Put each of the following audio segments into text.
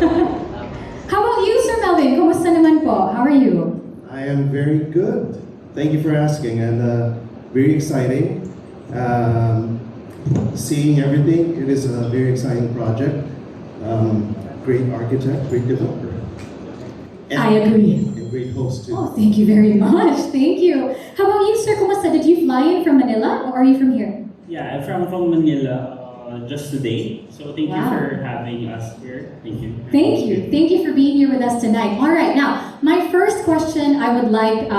How about you, Sir Melvin? Kumusta naman po? How are you? I am very good. Thank you for asking, and very exciting. Seeing everything, it is a very exciting project. Great architect, great developer. I agree. And great host too. Oh, thank you very much. Thank you. How about you, Sir? Kumusta? Did you fly in from Manila or are you from here? Yeah, I'm from Manila just today. So thank you Wow. for having us here. Thank you. Thank you. Thank you for being here with us tonight. All right, now, my first question I would like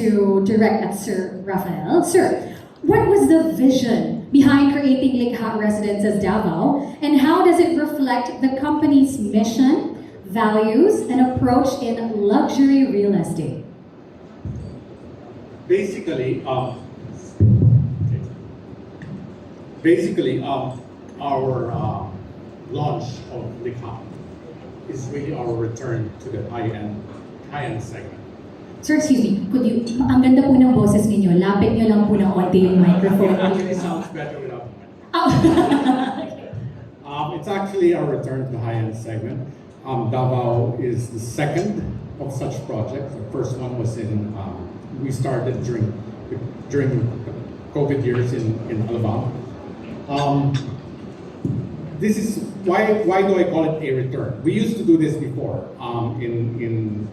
to direct at Sir Rafael. Sir, what was the vision behind creating Likha Residences Davao, and how does it reflect the company's mission, values, and approach in luxury real estate? Basically, our launch of Likha is really our return to the high-end segment. Sir, excuse me, could you, ang ganda po ng boses ninyo, lapit nyo lang po ng onti yung microphone. Actually, it sounds better without the mic. Oh. It's actually our return to the high-end segment. Davao is the second of such projects. The first one was we started during the COVID years in Alabang. This is why do I call it a return? We used to do this before in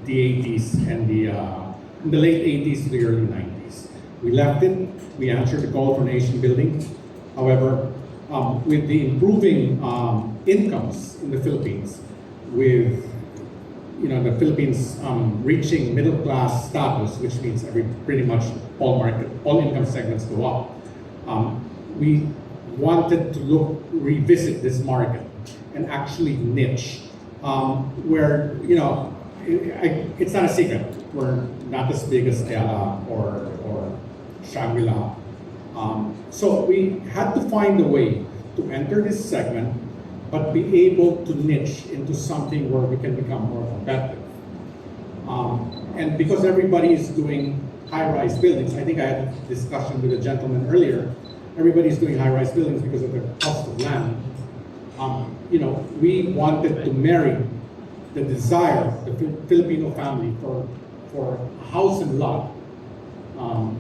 the 80s and in the late 80s to the early 90s. We left it. We answered the call for nation building. However, with the improving incomes in the Philippines, with the Philippines reaching middle class status, which means pretty much all income segments go up, we wanted to revisit this market and actually niche where it's not a secret, we're not as big as Ayala or Shangri-La. So we had to find a way to enter this segment, but be able to niche into something where we can become more competitive. And because everybody is doing high-rise buildings, I think I had a discussion with a gentleman earlier, everybody's doing high-rise buildings because of the cost of land. We wanted to marry the desire of the Filipino family for a house and lot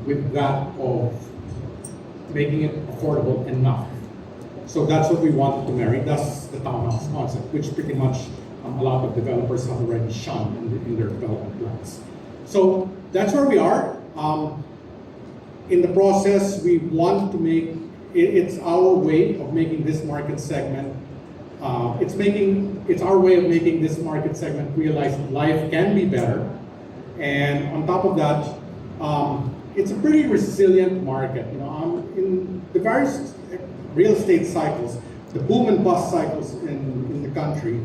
with that of making it affordable enough. So that's what we wanted to marry. That's the townhouse concept, which pretty much a lot of developers have already shunned in their development plans. So that's where we are. In the process, we want to make it's our way of making this market segment. It's our way of making this market segment realize that life can be better, and on top of that, it's a pretty resilient market. In the various real estate cycles, the boom and bust cycles in the country,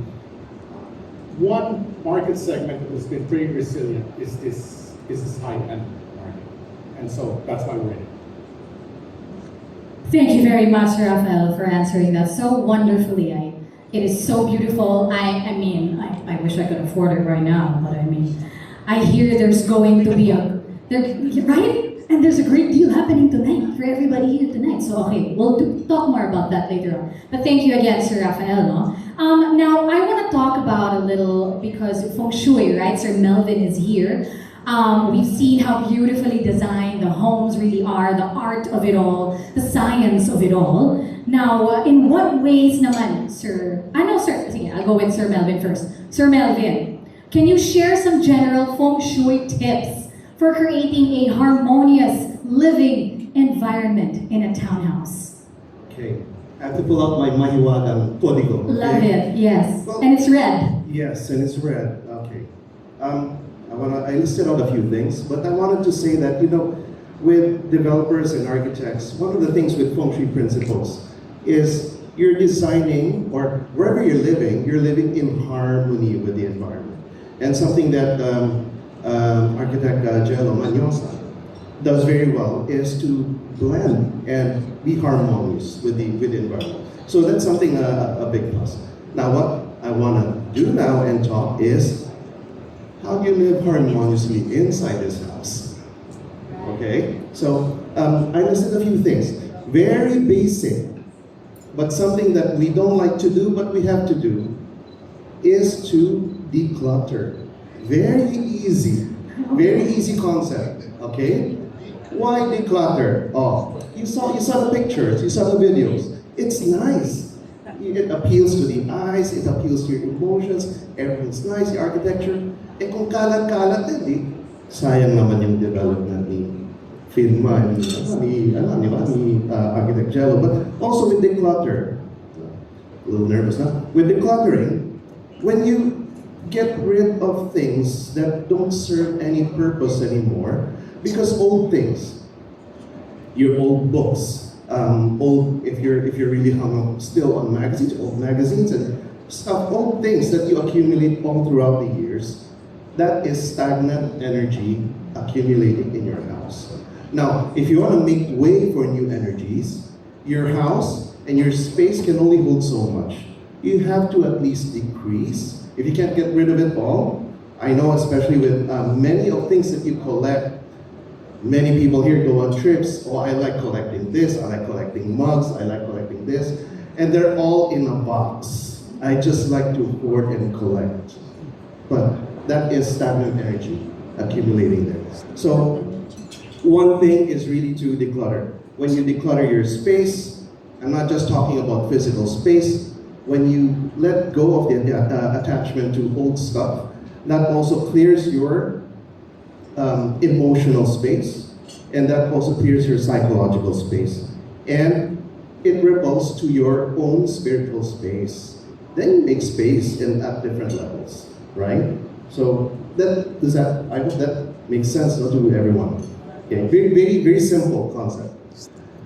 one market segment that has been pretty resilient is this high-end market, and so that's why we're in it. Thank you very much, Rafael, for answering that so wonderfully. It is so beautiful. I mean, I wish I could afford it right now, but I mean, I hear there's going to be right? And there's a great deal happening tonight for everybody here tonight. So, okay, we'll talk more about that later on. But thank you again, Sir Rafael. No? Now, I want to talk about a little, because feng shui, right? Sir Melvin is here. We've seen how beautifully designed the homes really are, the art of it all, the science of it all. Now, in what ways naman, Sir? Sir. Sige, I'll go with Sir Melvin first. Sir Melvin, can you share some general feng shui tips for creating a harmonious living environment in a townhouse? Okay, I have to pull out my mahiwagang código. Okay? Love it, yes. Well, and it's red. Yes, and it's red. Okay. I listed out a few things, but I wanted to say that, with developers and architects, one of the things with feng shui principles is you're designing, or wherever you're living in harmony with the environment. And something that architect Jello Manyosa does very well is to blend and be harmonious with the environment. So that's something a big plus. Now what I want to do now and talk is how do you live harmoniously inside this house? Okay, so I listed a few things. Very basic, but something that we don't like to do, but we have to do. is to declutter. Very easy concept, okay? Why declutter? Oh, you saw the pictures, you saw the videos. It's nice. It appeals to the eyes, it appeals to your emotions, everything's nice, the architecture. Eh kung kalat-kalat din, sayang naman yung development ni Firma, ni Architect Jello. But also with declutter, a little nervous now. With decluttering, when you get rid of things that don't serve any purpose anymore, because old things, your old books, old if you're really hung up still on magazines, old magazines and stuff, old things that you accumulate all throughout the years, that is stagnant energy accumulating in your house. Now, if you want to make way for new energies, your house and your space can only hold so much. You have to at least decrease. If you can't get rid of it all, I know especially with many of things that you collect, many people here go on trips. Oh, I like collecting this, I like collecting mugs, I like collecting this, and they're all in a box. I just like to hoard and collect. But that is stagnant energy accumulating there. So one thing is really to declutter. When you declutter your space, I'm not just talking about physical space, when you let go of the attachment to old stuff, that also clears your emotional space, and that also clears your psychological space. And it ripples to your own spiritual space. Then you make space at different levels, right? So I hope that makes sense to everyone. Okay, very simple concept.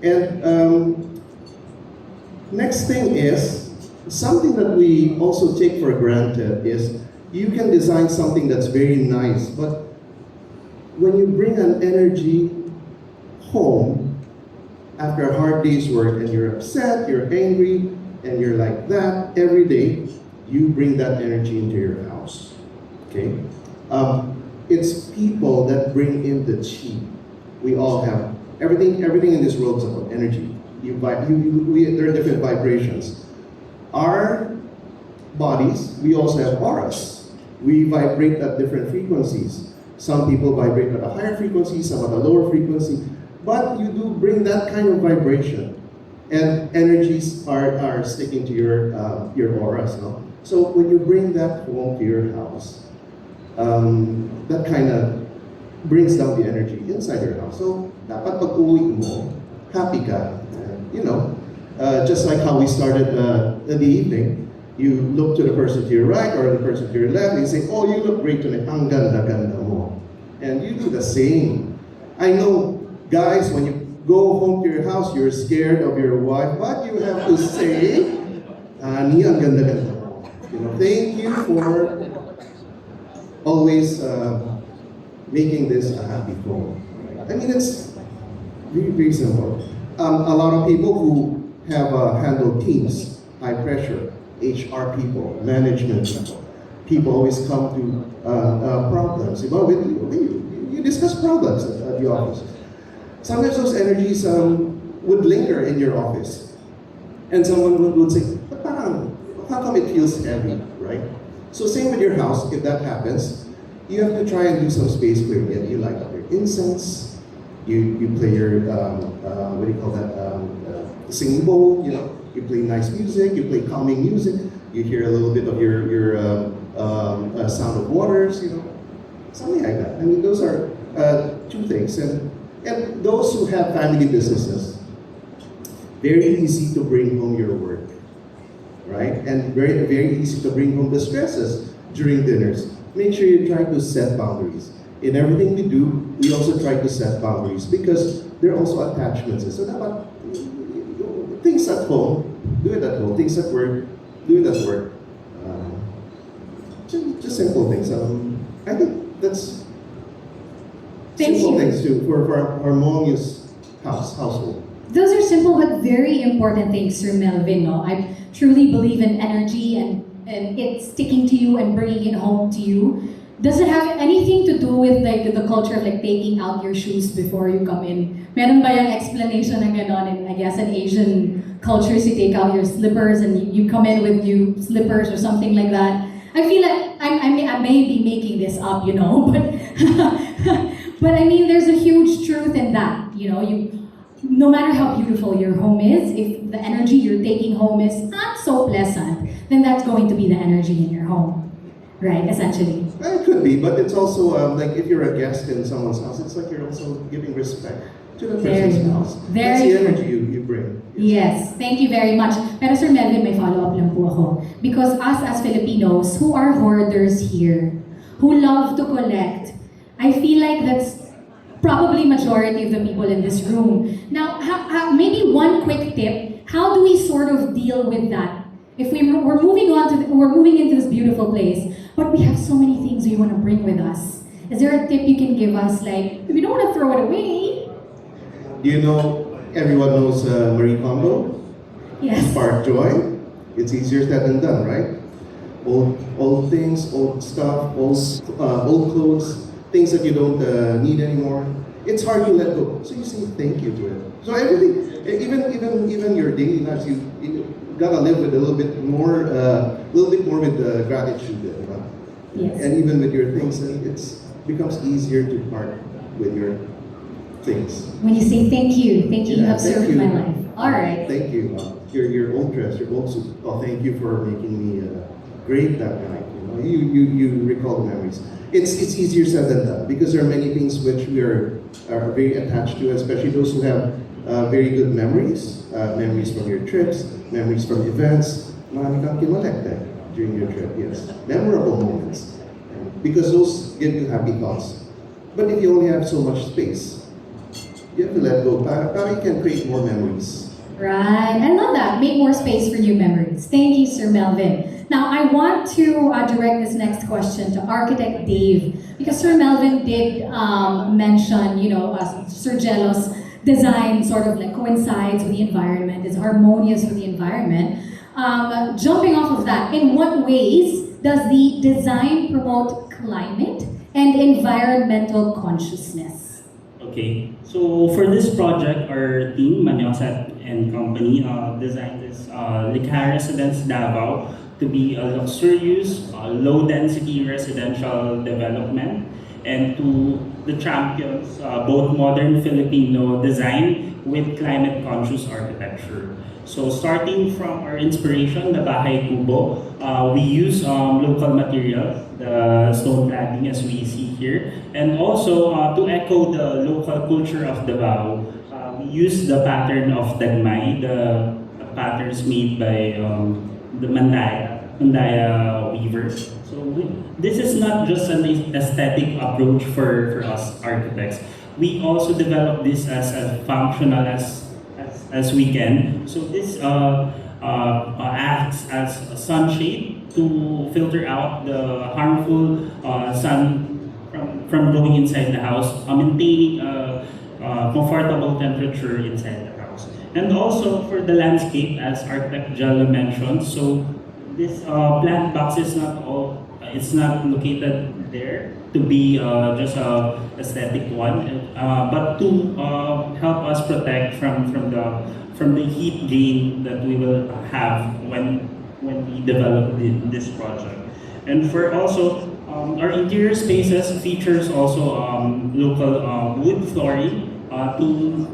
And next thing is, something that we also take for granted is, you can design something that's very nice, but when you bring an energy home after a hard day's work and you're upset, you're angry, and you're like that every day, you bring that energy into your house. Okay? It's people that bring in the chi. We all have everything in this world is about energy. There are different vibrations. Our bodies, we also have auras. We vibrate at different frequencies. Some people vibrate at a higher frequency, some at a lower frequency, but you do bring that kind of vibration, and energies are sticking to your auras. No? So when you bring that home to your house, that kind of brings down the energy inside your house. So dapat pag uwi mo, happy ka. Just like how we started the evening. You look to the person to your right or the person to your left, and you say, oh, you look great tonight. Ang ganda-ganda mo. And you do the same. I know, guys, when you go home to your house, you're scared of your wife, but you have to say, Ani, ang ganda-ganda mo. Thank you for always making this a happy home. I mean, it's very simple. A lot of people who have handled teams, high pressure, HR people, management people always come to problems. You discuss problems at the office. Sometimes those energies would linger in your office. And someone would say, but parang, how come it feels heavy, right? So same with your house, if that happens, you have to try and do some space clearing. You light up your incense, you play your, what do you call that, singing bowl, you play nice music, you play calming music, you hear a little bit of your sound of waters, something like that. I mean, those are two things. And those who have family businesses, very easy to bring home your work, right? And very, very easy to bring home the stresses during dinners. Make sure you try to set boundaries. In everything we do, we also try to set boundaries because there are also attachments. So dapat, things at home, do it at home. Things at work, do it at work. Just simple things. I think that's simple things too for a harmonious household. Those are simple but very important things, Sir Melvin. No? I truly believe in energy and it sticking to you and bringing it home to you. Does it have anything to do with the culture of taking out your shoes before you come in? Meron ba yung explanation na gano'n? And I guess in Asian cultures, you take out your slippers and you come in with new slippers or something like that. I feel like I may be making this up, but but I mean, there's a huge truth in that. No matter how beautiful your home is, if the energy you're taking home is not so pleasant, then that's going to be the energy in your home, right? Essentially. It could be, but it's also like if you're a guest in someone's house, it's like you're also giving respect to the Very person's good. house. Very That's the good. energy you bring. Yes, thank you very much. Pero Sir Melvin, may follow-up lang po ako. Because us as Filipinos who are hoarders here, who love to collect, I feel like that's probably majority of the people in this room. Now, maybe one quick tip, how do we sort of deal with that? If we're moving into this beautiful place, but we have so many things we want to bring with us. Is there a tip you can give us, like, if we don't want to throw it away? Everyone knows Marie Kondo, Yes. Spark Joy. It's easier said than done, right? Old things, old stuff, old clothes, things that you don't need anymore. It's hard to let go. So you say thank you to it. So everything, even your daily lives, you gotta live with a little bit more with gratitude. Yes. And even with your things, it becomes easier to part with your things. When you say thank you Yeah, have thank served you. my life. All right. Thank you. Your old dress, your old suit. Oh, thank you for making me great that night. You recall the memories. It's easier said than done because there are many things which we are very attached to, especially those who have very good memories, memories from your trips, memories from events. Marami kang kinolekte during your trip. Yes, memorable moments, because those give you happy thoughts. But if you only have so much space, you have to let go. Para you can create more memories. Right. I love that. Make more space for new memories. Thank you, Sir Melvin. Now, I want to direct this next question to Architect Dave, because Sir Melvin did mention, Sir Jello's design sort of like coincides with the environment, is harmonious with the environment. Jumping off of that, in what ways does the design promote climate and environmental consciousness? Okay, so for this project, our team, Manyosat and Company, designed this Likha Residence Davao to be a luxurious, low-density residential development, and to the champions, both modern Filipino design with climate-conscious architecture. So starting from our inspiration, the Bahay Kubo, we use local materials, the stone cladding as we see here, and also to echo the local culture of Davao, we use the pattern of Dagmay, the patterns made by the Mandaya weavers. So this is not just an aesthetic approach for us architects. We also develop this as functional as we can. So this acts as a sunshade to filter out the harmful sun from going inside the house, maintaining a comfortable temperature inside the house. And also for the landscape, as Architect Jello mentioned, so this plant box is it's not located there to be just a aesthetic one, but to help us protect from the heat gain that we will have when we develop this project. And for also our interior spaces features also local wood flooring to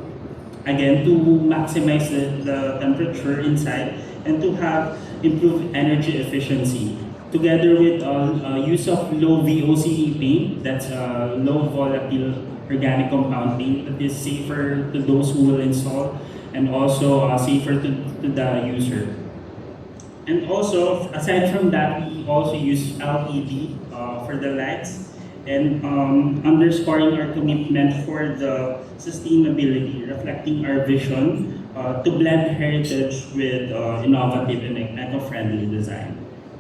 maximize the temperature inside and to have improved energy efficiency. Together with use of low VOC paint, that's low volatile organic compound paint that is safer to those who will install and also safer to the user. And also, aside from that, we also use LED for the lights and underscoring our commitment for the sustainability, reflecting our vision to blend heritage with innovative and eco-friendly design.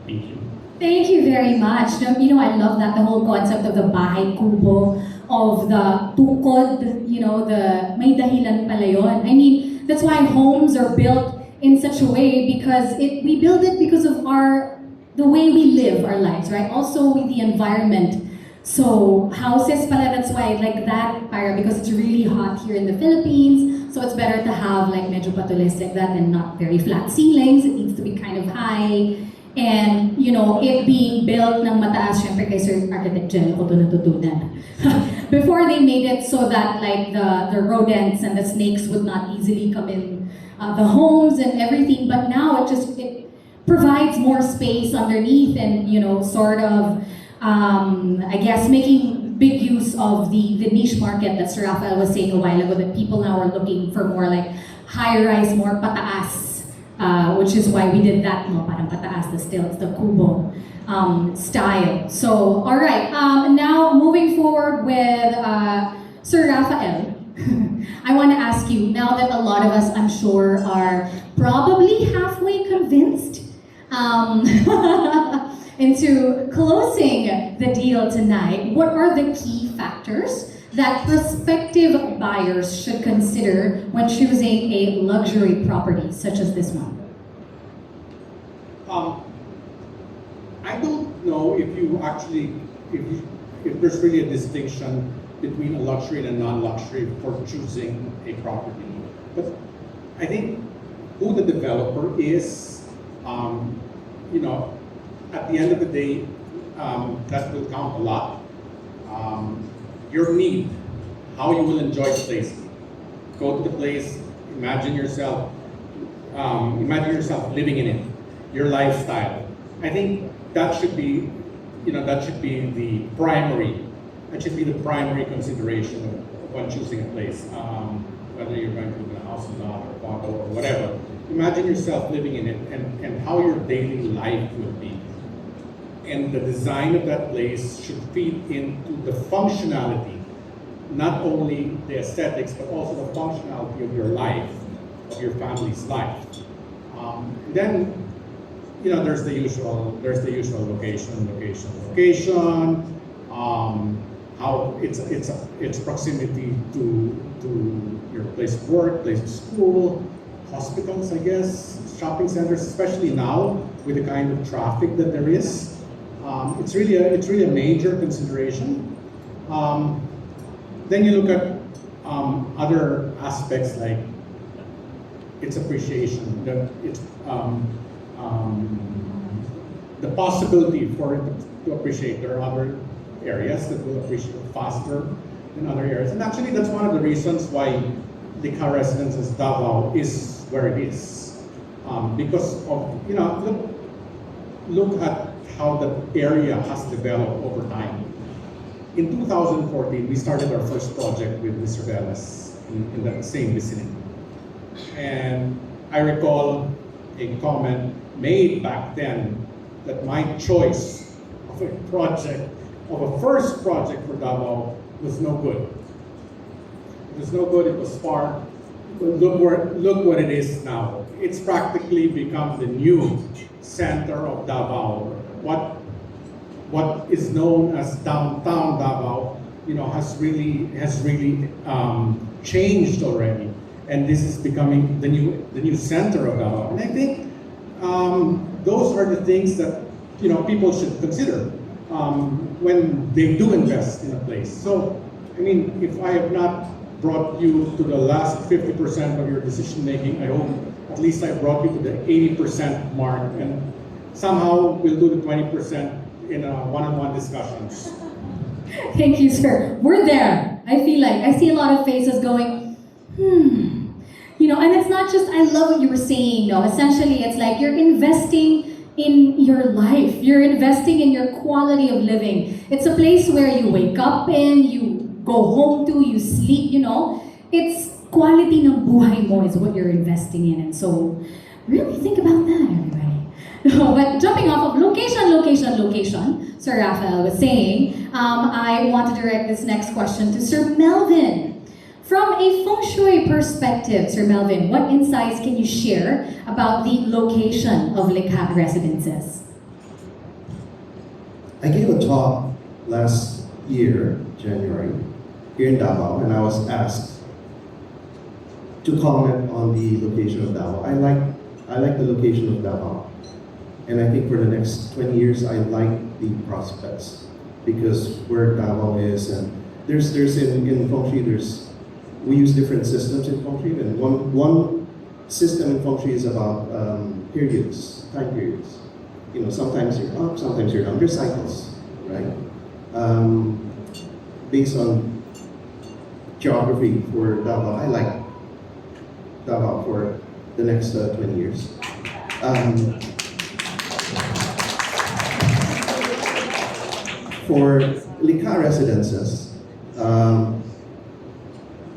Thank you. Thank you very much. I love that, the whole concept of the bahay kubo, of the tukod, the may dahilan pala yun. I mean, that's why homes are built in such a way because we build it because of the way we live our lives, right? Also with the environment. So houses pala, that's why like that, because it's really hot here in the Philippines, so it's better to have like medyo patulis like that and not very flat ceilings. It needs to be kind of high. And, you know, it being built ng mataas, syempre kay Sir Architect Jen, ako ito natutunan. Before they made it so that like the rodents and the snakes would not easily come in the homes and everything, but now it provides more space underneath and, you know, sort of, I guess, making big use of the niche market that Sir Rafael was saying a while ago, that people now are looking for more like high-rise, more pataas. Which is why we did that, no, parang pataas, it's the kubo style. So, all right, now moving forward with Sir Rafael, I want to ask you, now that a lot of us, I'm sure, are probably halfway convinced into closing the deal tonight, what are the key factors that prospective buyers should consider when choosing a luxury property such as this one? I don't know if you actually, if there's really a distinction between a luxury and a non-luxury for choosing a property. But I think who the developer is, you know, at the end of the day, that will count a lot. Your need, how you will enjoy the place. Go to the place, imagine yourself living in it, your lifestyle. I think that should be, you know, that should be the primary consideration when choosing a place. Whether you're going to live in a house or not, or condo or whatever. Imagine yourself living in it and how your daily life will be. And the design of that place should feed into the functionality, not only the aesthetics, but also the functionality of your life, of your family's life. Then, you know, there's the usual location, how its proximity to your place of work, place of school, hospitals, I guess, shopping centers, especially now with the kind of traffic that there is. It's really a major consideration. Then you look at other aspects like its appreciation, the possibility for it to appreciate. There are other areas that will appreciate faster than other areas, and actually that's one of the reasons why Likha Residences Davao is where it is, because of, you know, look at how the area has developed over time. In 2014, we started our first project with Mr. Velas in that same vicinity. And I recall a comment made back then that my choice of a first project for Davao was no good. It was no good, it was far. Look what it is now. It's practically become the new center of Davao. What is known as downtown Davao, you know, has really changed already, and this is becoming the new center of Davao. And I think those are the things that, you know, people should consider when they do invest in a place. So, I mean, if I have not brought you to the last 50% of your decision making, I hope at least I brought you to the 80% mark, and somehow we'll do the 20% in one-on-one discussions. Thank you, sir. We're there. I feel like I see a lot of faces going, you know, and it's not just, I love what you were saying, no. Essentially, it's like you're investing in your life. You're investing in your quality of living. It's a place where you wake up in, you go home to, you sleep, you know. It's quality ng buhay mo is what you're investing in. And so, really think about that, everybody. No, but jumping off of location, Sir Rafael was saying, I want to direct this next question to Sir Melvin. From a feng shui perspective, Sir Melvin, what insights can you share about the location of Likha Residences? I gave a talk last year, January, here in Davao, and I was asked to comment on the location of Davao. I like the location of Davao. And I think for the next 20 years, I like the prospects because where Davao is, and there's in feng shui, we use different systems in feng shui, and one system in feng shui is about time periods. sometimes you're up, sometimes you're down. There's cycles, right? Based on geography for Davao, I like Davao for the next 20 years. For Likha residences,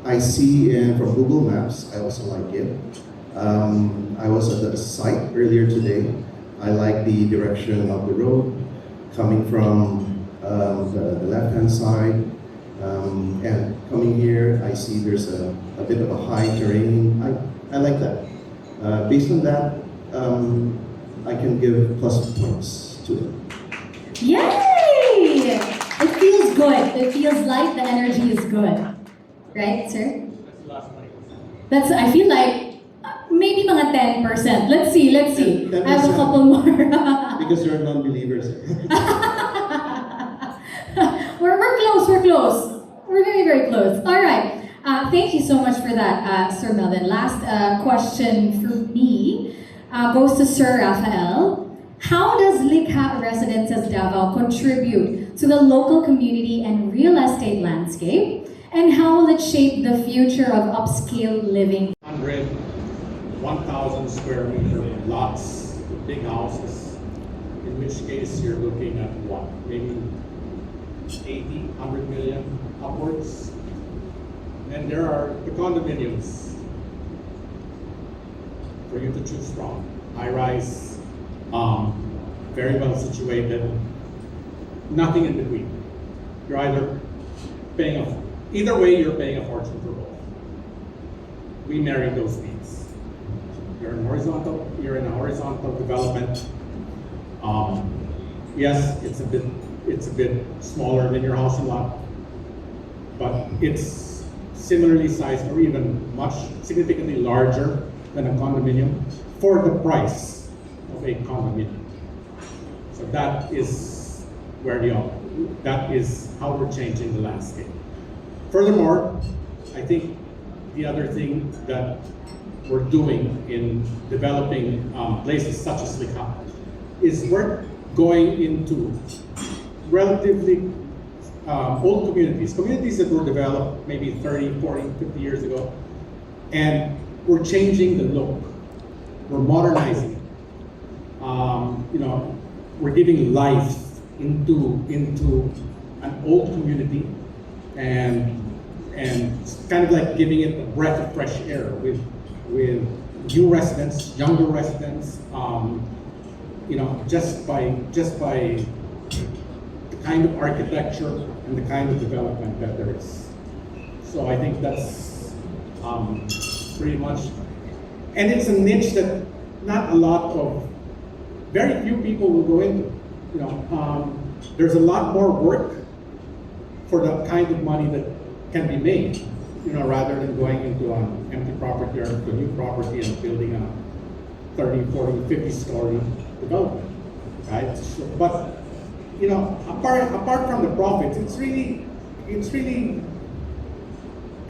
I see from Google Maps, I also like it. I was at the site earlier today. I like the direction of the road coming from the left-hand side. And coming here, I see there's a bit of a high terrain. I like that. Based on that, I can give plus points to it. Yay! It feels good. It feels like the energy is good. Right, sir? That's, I feel like, maybe mga 10%. Let's see. 10%. I have a couple more. Because you're non-believers. We're close. We're very, very close. All right. Thank you so much for that, Sir Melvin. Last question for me goes to Sir Rafael. How does Likha Residences Davao contribute to the local community and real estate landscape? And how will it shape the future of upscale living? 1,000 square meter lots, big houses, in which case you're looking at what? Maybe 80, 100 million upwards. And there are the condominiums for you to choose from. High rise, very well situated, nothing in between. You're either either way you're paying a fortune for both. We marry those needs. You're in a horizontal development. Yes, it's a bit smaller than your house and lot, but it's similarly sized or even significantly larger than a condominium for the price of a condominium. So that is how we're changing the landscape. Furthermore, I think the other thing that we're doing in developing places such as Likha is we're going into relatively old communities that were developed maybe 30, 40, 50 years ago, and we're changing the look. We're modernizing it. We're giving life into an old community and kind of like giving it a breath of fresh air with new residents, younger residents. Just by the kind of architecture and the kind of development that there is. So I think that's pretty much, and it's a niche that very few people will go into. There's a lot more work for the kind of money that can be made, rather than going into an empty property or into a new property and building a 30, 40, 50 story development, right? So, but apart from the profits, it's really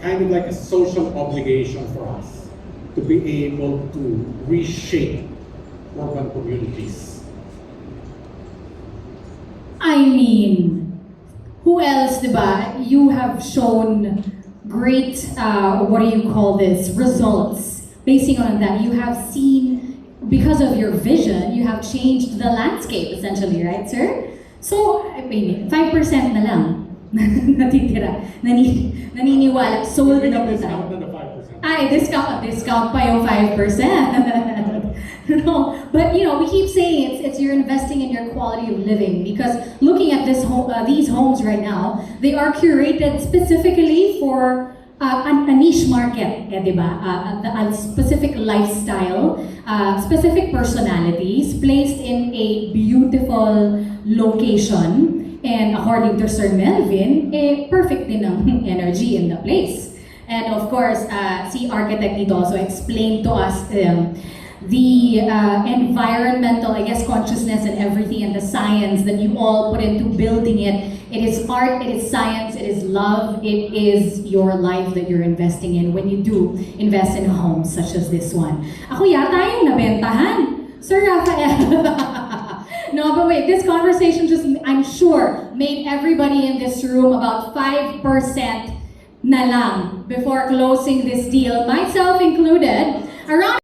kind of like a social obligation for us to be able to reshape urban communities. I mean, who else, diba? You have shown great, results. Basing on that, you have seen, because of your vision, you have changed the landscape, essentially, right, sir? So, I mean, 5% na lang natitira. Naniniwala. Sold na po tayo. Discount na 5%. Ay, discount pa yung 5%. No, but we keep saying it's you're investing in your quality of living, because looking at these homes right now, they are curated specifically for a niche market, diba? A specific lifestyle, specific personalities placed in a beautiful location, and according to Sir Melvin, perfect din ang energy in the place. And of course, si architect dito also explained to us the environmental, consciousness and everything, and the science that you all put into building it. It is art, it is science, it is love, it is your life that you're investing in when you do invest in homes such as this one. Ako yata yung nabentahan. Sir Rafael. No, but wait, this conversation just, I'm sure, made everybody in this room about 5% na lang before closing this deal, myself included. Around